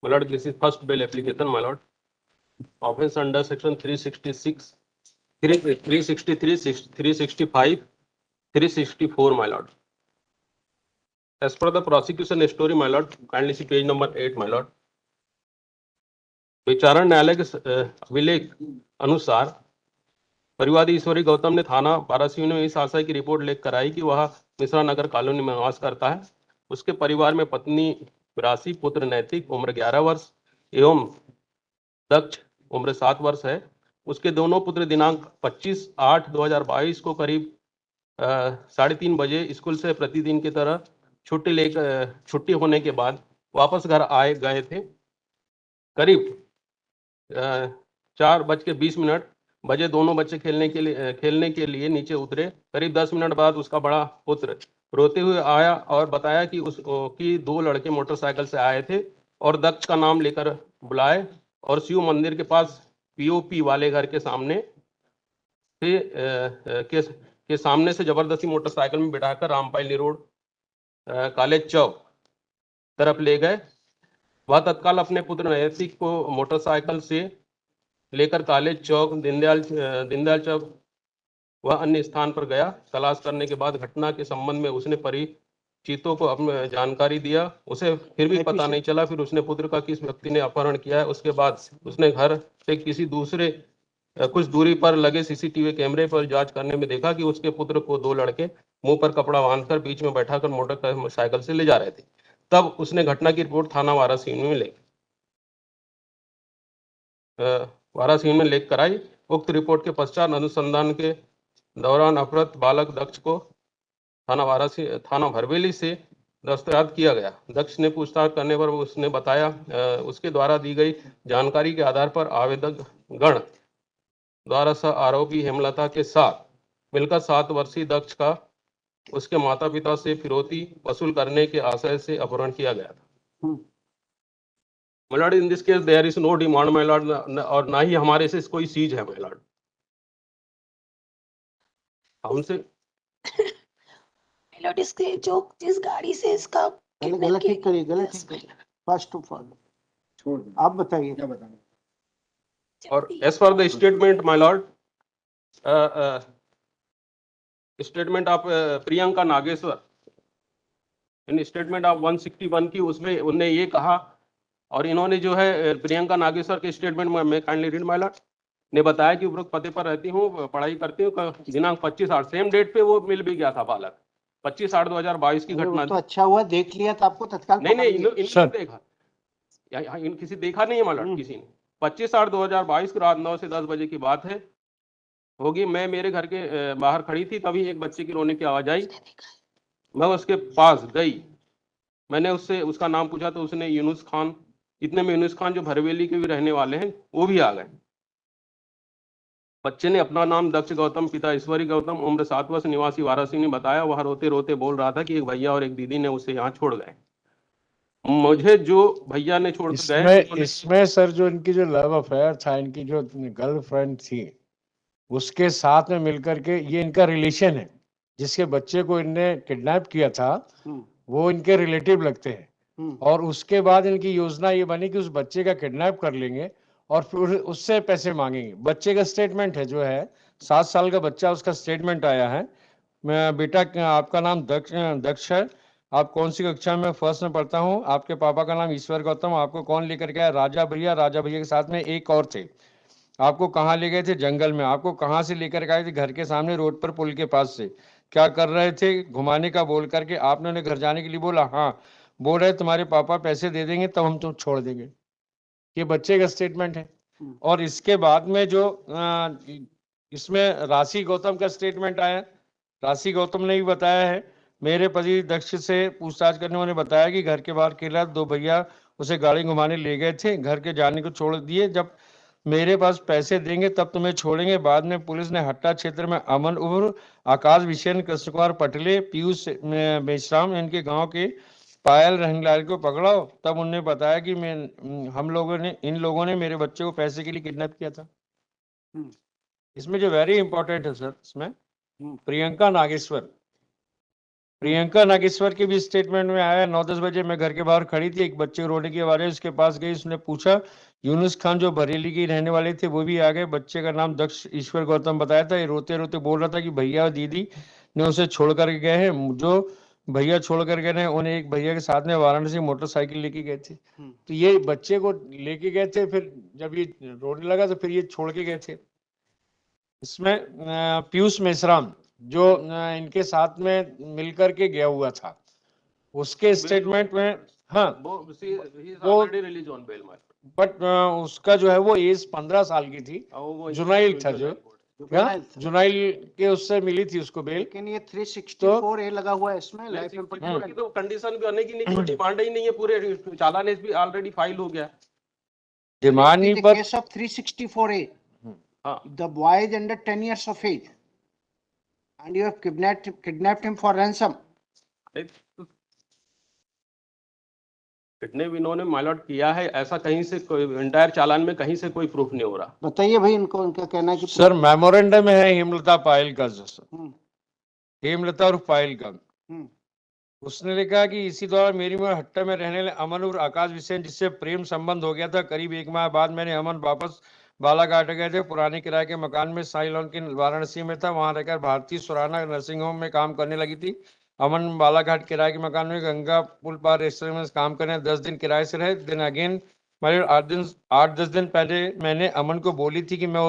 My lord, this is first bail application, my lord. Offense under section 366, 363, 365, 364, my lord. As per the prosecution story, my lord, kindly see page number 8, my lord. विचारण न्यायालय के अभिलेख अनुसार परिवादी ईश्वरी गौतम ने थाना वाराणसी में इस आशय की रिपोर्ट लेकर कराई कि वह मिश्रा नगर कॉलोनी में निवास करता है। उसके परिवार में पत्नी 82, पुत्र नैतिक उम्र 11 वर्ष एवं दक्ष उम्र 7 वर्ष है। उसके दोनों पुत्र दिनांक 25/8/2022 को करीब 3:30 बजे स्कूल से प्रतिदिन की तरह छुट्टी होने के बाद वापस घर गए थे। करीब 4:20 बजे दोनों बच्चे खेलने के लिए नीचे उतरे। करीब 10 मिनट बाद उसका बड़ा पुत्र रोते हुए आया और बताया कि उसकी 2 लड़के मोटरसाइकिल से आए थे और दक्ष का नाम लेकर बुलाए और शिव मंदिर के पास पीओपी वाले घर के सामने से जबरदस्ती मोटरसाइकिल में बिठाकर रामपायली रोड कॉलेज चौक तरफ ले गए। वह तत्काल अपने पुत्र नैतिक को मोटरसाइकिल से लेकर कॉलेज चौक, दीनदयाल चौक वह अन्य स्थान पर गया। तलाश करने के बाद घटना के संबंध में उसने परिचितों को अपनी जानकारी दिया। उसे फिर भी पता नहीं चला। फिर उसने पुत्र का किस व्यक्ति ने अपहरण किया है। उसके बाद उसने घर से किसी दूसरे कुछ दूरी पर लगे सीसीटीवी कैमरे पर जांच करने में देखा कि उसके पुत्र को 2 लड़के मुंह पर कपड़ा बांधकर बीच में बैठाकर मोटरसाइकिल से ले जा रहे थे। तब उसने घटना की रिपोर्ट थाना वाराणसी में लेकर कराई। उक्त रिपोर्ट के पश्चात अनुसंधान के दौरान अपहृत बालक दक्ष को थाना भरवेली से दस्तयाब किया गया। दक्ष ने पूछताछ करने पर उसने बताया उसके द्वारा दी गई जानकारी के आधार पर आवेदक गण द्वारा सह आरोपी हेमलता के साथ मिलकर 7 वर्षीय दक्ष का उसके माता पिता से फिरौती वसूल करने के आशय से अपहरण किया गया था। My lord, in this case there is no demand, my lord, और ना ही हमारे से कोई सीज है, my lord। हमसे my lord, इसके जो जिस गाड़ी से इसका गलत ठीक करिए फर्स्ट ऑफ ऑल आप बताइए क्या बताना। और as per the statement, my lord, statement of Priyanka Nageshwar in statement of 161 की उसमें उन्होंने ये कहा और इन्होंने जो है प्रियंका नागेश्वर के स्टेटमेंट में काइंडली रीड माय लॉर्ड ने बताया कि उपरोक्त पते पर रहती हूँ, पढ़ाई करती हूँ। दिनांक 25/8 सेम डेट पे वो मिल भी गया था बालक। 25/8/2022 की घटना। तो अच्छा हुआ देख लिया था आपको तत्काल। नहीं इन्होंने देखा, किसी देखा नहीं है माय लॉर्ड किसी ने। 25/8/2022 की रात 9 से 10 बजे की बात है होगी। मैं मेरे घर के बाहर खड़ी थी, तभी एक बच्चे की रोने की आवाज आई। मैं उसके पास गई, मैंने उससे उसका नाम पूछा तो उसने यूनुस खान, इतने में यूनुस खान जो भरवेली के भी रहने वाले हैं वो भी आ गए। बच्चे ने अपना नाम दक्ष गौतम, पिता ईश्वरी गौतम, उम्र 7 वर्ष, निवासी वाराणसी ने बताया। वह रोते रोते बोल रहा था कि एक भैया और एक दीदी ने उसे यहाँ छोड़ गए। मुझे जो भैया ने छोड़ गए इसमें सर जो इनकी जो लव अफेयर था, इनकी जो गर्लफ्रेंड थी उसके साथ में मिलकर के ये इनका रिलेशन है। जिसके बच्चे को इनने किडनैप किया था वो इनके रिलेटिव लगते हैं और उसके बाद इनकी योजना ये बनी कि उस बच्चे का किडनैप कर लेंगे और फिर उससे पैसे मांगेंगे। बच्चे का स्टेटमेंट है जो है 7 साल का बच्चा, उसका स्टेटमेंट आया है। मैं बेटा आपका नाम दक्ष है, आप कौन सी कक्षा में? फर्स्ट में पढ़ता हूँ। आपके पापा का नाम ईश्वर गौतम, आपको कौन लेकर गया? राजा भैया के साथ में एक और थे। आपको कहाँ ले गए थे? जंगल में। आपको कहाँ से लेकर गए थे? घर के सामने रोड पर पुल के पास से। क्या कर रहे थे? घुमाने का बोल करके आपने उन्हें घर जाने के लिए बोला? हाँ। बोल रहे तुम्हारे पापा पैसे दे देंगे तब हम तुम छोड़ देंगे। ये बच्चे का स्टेटमेंट है। और इसके बाद में जो इसमें राशि गौतम का स्टेटमेंट आया। राशि गौतम ने भी बताया है, मेरे पति दक्ष से पूछताछ करने उन्होंने बताया कि घर के बाहर केला 2 भैया उसे गाड़ी घुमाने ले गए थे, घर के जाने को छोड़ दिए, जब मेरे पास पैसे देंगे तब तुम्हें छोड़ेंगे। बाद में पुलिस ने हट्टा क्षेत्र में अमन उर्फ आकाश विशेन, कृष्ण कुमार पटले, पीयूष मेश्राम इनके गांव के पायल रहनलाल को पकड़ा। तब उन्होंने बताया कि इन लोगों ने मेरे बच्चे को पैसे के लिए किडनैप किया था। इसमें जो वेरी इंपॉर्टेंट है सर, इसमें प्रियंका नागेश्वर प्रियंका नागेश्वर के भी स्टेटमेंट में आया 9-10 बजे मैं घर के बाहर खड़ी थी, एक बच्चे को रोने की आवाज आई, उसके पास गई, उसने पूछा, यूनुस खान जो बरेली के रहने वाले थे वो भी आ गए, बच्चे का नाम दक्ष ईश्वर गौतम बताया था, ये रोते रोते बोल रहा था कि भैया और दीदी ने उसे छोड़ कर गए हैं, जो भैया छोड़ कर गए हैं उन्हें एक भैया के साथ में वाराणसी मोटरसाइकिल लेके गए थे। तो ये बच्चे को लेके गए थे, फिर जब ये रोने लगा तो फिर ये छोड़ के गए थे। इसमें पीयूष मेश्राम जो इनके साथ में मिलकर के गया हुआ था, उसके स्टेटमेंट में, हाँ, वो वो already release on bail mark. But उसका जो है वो एज 15 साल की थी, वो जुनाइल था जो, क्या जुवेनाइल था। जुनाइल के उससे मिली थी उसको बेल। लेकिन ये 364 ए लगा हुआ है इसमें, लाइफ नहीं, की तो कंडीशन भी होने की नहीं, कोई डिमांड ही नहीं है, पूरे चालान इस भी ऑलरेडी फाइल हो गया। डिमांड नहीं पर केस ऑफ 364 ए, हाँ, the boy is under 10 years of age and you have kidnapped him for ransom. कितने भी इन्होंने माइलॉट किया है, ऐसा कहीं से कोई इंटायर चालान में कहीं से कोई प्रूफ नहीं हो रहा। बताइए भाई इनको, उनका कहना है कि सर मेमोरेंडम में है हेमलता पायल का, सर हम्म, हेमलता और पायल का, हम्म, उसने लिखा कि इसी दौरान मेरी उम्र हट्टा में रहने वाले अमन और आकाश विसेन जिससे प्रेम संबंध हो गया था, करीब 1 माह बाद मैंने अमन वापस बालाघाट गए थे, पुराने किराए के मकान में साई लॉन के वाराणसी में था, वहां रहकर भारतीय सुराना नर्सिंग होम में काम करने लगी थी। अमन बालाघाट किराए के मकान में गंगा पुल पार रेस्टोरेंट में काम करने 10 दिन किराए से रहे। दिन अगेन मेरे 8-10 दिन पहले मैंने अमन को बोली थी कि मैं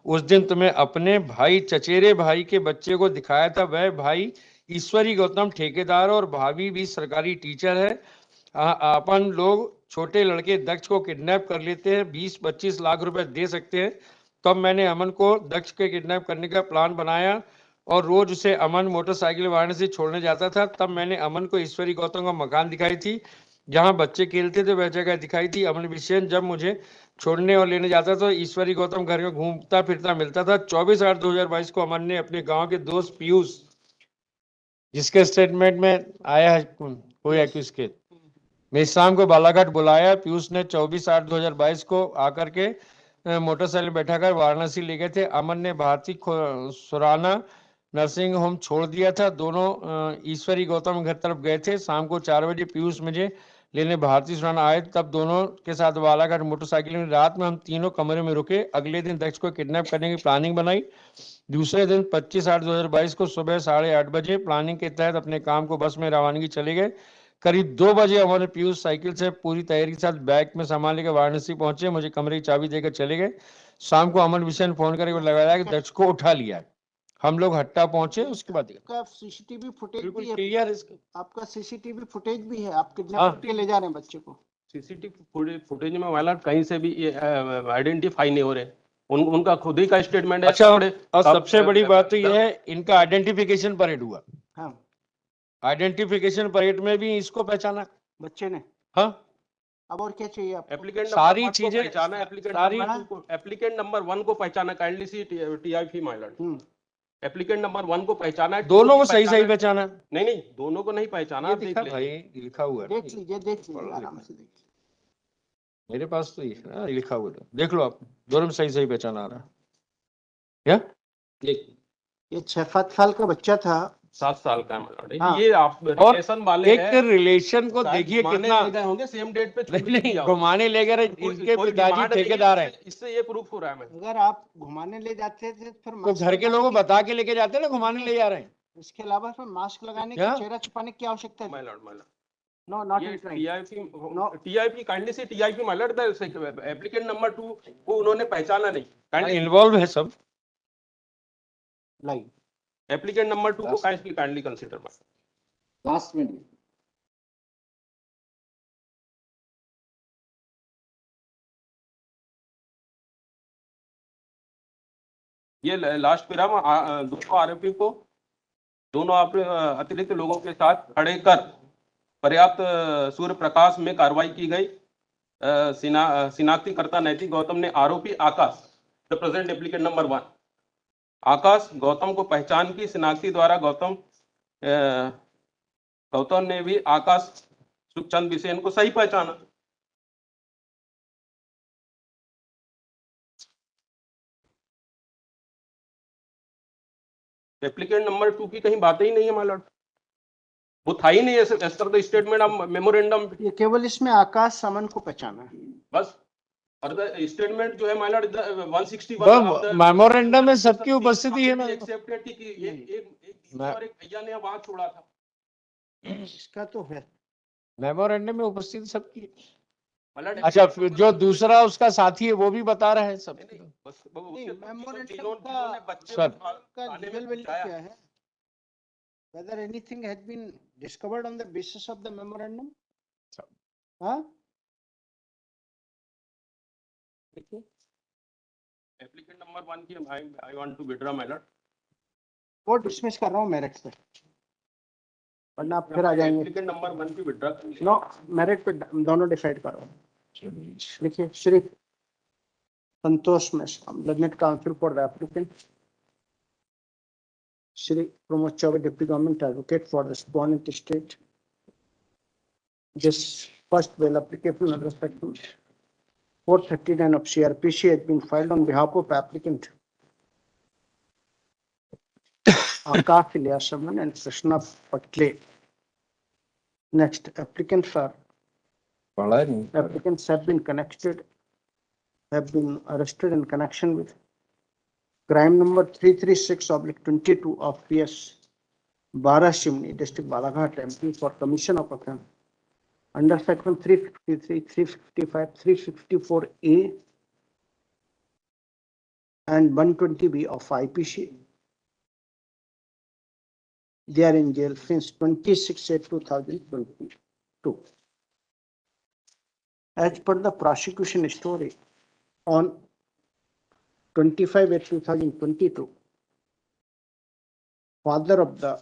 उस दिन तुम्हें अपने भाई चचेरे भाई के बच्चे को दिखाया था, वह भाई ईश्वरी गौतम ठेकेदार और भाभी भी सरकारी टीचर है। अपन लोग छोटे लड़के दक्ष को किडनैप कर लेते हैं, 20-25 लाख रुपए दे सकते हैं। तब मैंने अमन को दक्ष के किडनैप करने का प्लान बनाया और रोज उसे अमन मोटरसाइकिल वाराणसी छोड़ने जाता था। तब मैंने अमन को ईश्वरी गौतम का मकान दिखाई थी जहां बच्चे खेलते थे, वह जगह दिखाई थी। अमन विशेन जब मुझे छोड़ने और लेने जाता था, ईश्वरी गौतम घर में घूमता फिरता मिलता था। 24/8/2022 को अमन ने अपने गांव के दोस्त पीयूष, जिसके स्टेटमेंट में आया है कोई एक्यूज के, मेश्राम को बालाघाट बुलाया। पीयूष ने 24/8/2022 को आकर के मोटरसाइकिल बैठाकर वाराणसी ले गए थे। अमन ने भारतीय सुराना नर्सिंग होम छोड़ दिया था। दोनों ईश्वरी गौतम घर तरफ गए थे। शाम को 4 बजे पीयूष मुझे लेने भारतीय सुराना आए, तब दोनों के साथ बालाघाट मोटरसाइकिल में। रात में हम तीनों कमरे में रुके। अगले दिन दक्ष को किडनैप करने की प्लानिंग बनाई। दूसरे दिन 25/8/2022 को सुबह 8:30 बजे प्लानिंग के तहत अपने काम को बस में रवानगी चले गए। करीब 2 बजे हमारे पीयूष साइकिल से पूरी तैयारी के साथ बैग में सामान लेकर वाराणसी पहुंचे। मुझे कमरे की चाबी देकर चले गए। शाम को अमन विषय ने फोन करके लगाया कि दक्ष को उठा लिया। हम लोग हट्टा पहुंचे। उसके बाद आपका सीसीटीवी फुटेज बिल्कुल भी है, क्लियर, आपका सीसीटीवी फुटेज भी है, आप किडनैप हाँ। करके ले जा रहे हैं बच्चे को। सीसीटीवी फुटेज में माइलॉट कहीं से भी आइडेंटिफाई नहीं हो रहे। उनका खुद ही का स्टेटमेंट है। अच्छा, और सबसे बड़ी बात तो यह है इनका आइडेंटिफिकेशन परेड हुआ। हाँ, आइडेंटिफिकेशन परेड में भी इसको पहचाना बच्चे ने। हाँ, अब और क्या चाहिए आपको? एप्लीकेंट सारी नंबर चीजें पहचाना, सारी एप्लीकेंट नंबर 1 को पहचाना। काइंडली सी टीआईपी माइलॉट, एप्लीकेंट नंबर 1 को पहचाना है। दोनों को सही सही पहचाना। नहीं नहीं, दोनों को नहीं पहचाना। ये आप देख दिखा लीजिए। भाई, लिखा हुआ है ना, देख लीजिए आराम से देखिए। मेरे पास तो ये है ना, लिखा हुआ है, देख लो आप, दोनों में सही सही पहचान आ रहा है क्या? देख, ये 6-7 साल का बच्चा था। 7 साल का है माइलॉट। हाँ। ये आप और रिलेशन वाले एक हैं, रिलेशन को शायद देखिए घुमाने कितना ले गए होंगे सेम डेट पे। नहीं, घुमाने ले गए। इनके कोई पिताजी डिमांड नहीं है, ठेकेदार हैं, इससे ये प्रूफ हो रहा है। अगर आप घुमाने ले जाते थे फिर तो मास्क घर के लगाने लोगों को की- बता के लेके जाते हैं ना, घुमाने ले जा रहे हैं। इसके अलावा फिर मास्क लगाने की, क्या? चेहरा छुपाने की आवश्यकता है? माइलॉट नो, नॉट ये इंटरेस्टेड। टीआईपी काइंडली से टीआईपी माइलॉट एप्लीकेंट नंबर 2 को उन्होंने पहचाना नहीं। काइंडली इन्वॉल्व है सब। लाइक एप्लीकेंट नंबर 2 को काइंडली कंसीडर। लास्ट में ये लास्ट पैरा में दोनों आरोपी को दोनों अतिरिक्त लोगों के साथ खड़े कर पर्याप्त सूर्य प्रकाश में कार्रवाई की गई। शिनाख्तीकर्ता नैतिक गौतम ने आरोपी आकाश, द प्रेजेंट एप्लीकेंट नंबर 1, आकाश गौतम को पहचान की। शिनाख्ती द्वारा गौतम ने भी आकाश सुखचंद बिसेन को सही पहचाना। एप्लीकेंट नंबर 2 की कहीं बात ही नहीं है मालूम। वो था ही नहीं as per the statement of memorandum, ये केवल इसमें आकाश सामन को पहचाना है। बस। और द स्टेटमेंट जो है my Lord 161 of the memorandum में सबकी उपस्थिति है ना। एक्सेप्टेड थी कि एक दीदी और एक भैया ने वहां छोड़ा था। इसका तो है। मेमोरेंडम में उपस्थिति सबकी। माय लॉर्ड, अच्छा, फिर जो दूसरा उसका साथी है वो भी बता रहा है सब। नहीं, बस नहीं, मेमोरेंडम जिन्होंने बच्चे सर, को का थाने में लीगल वैल्यू पहुंचाया, क्या है? Whether anything has been discovered on the basis of the memorandum? हाँ? एप्लीकेंट नंबर 1 की I want to withdraw my lord. वो डिसमिस कर रहा हूँ मेरिट पे, वरना आप फिर आ जाएंगे। एप्लीकेंट नंबर 1 की विड्रॉ। नो, मेरिट पे दोनों डिसाइड करो। लिखिए, Shri Santosh Meshram, learned counsel for the applicant, Shri Pramod Chaubey, deputy government advocate for the respondent state, this first bail application under section 439 of CRPC has been filed on behalf of applicant Akash Ilyasavan and Krishna Patle. Next, applicants have been arrested in connection with crime number 336/22 of PS Bara Shimni, district Balaghat, MP, for commission of offence under section 353, 355, 354A and 120B of IPC. They are in jail since 26/8/2022. As per the prosecution story, on 25/8/2022, father of the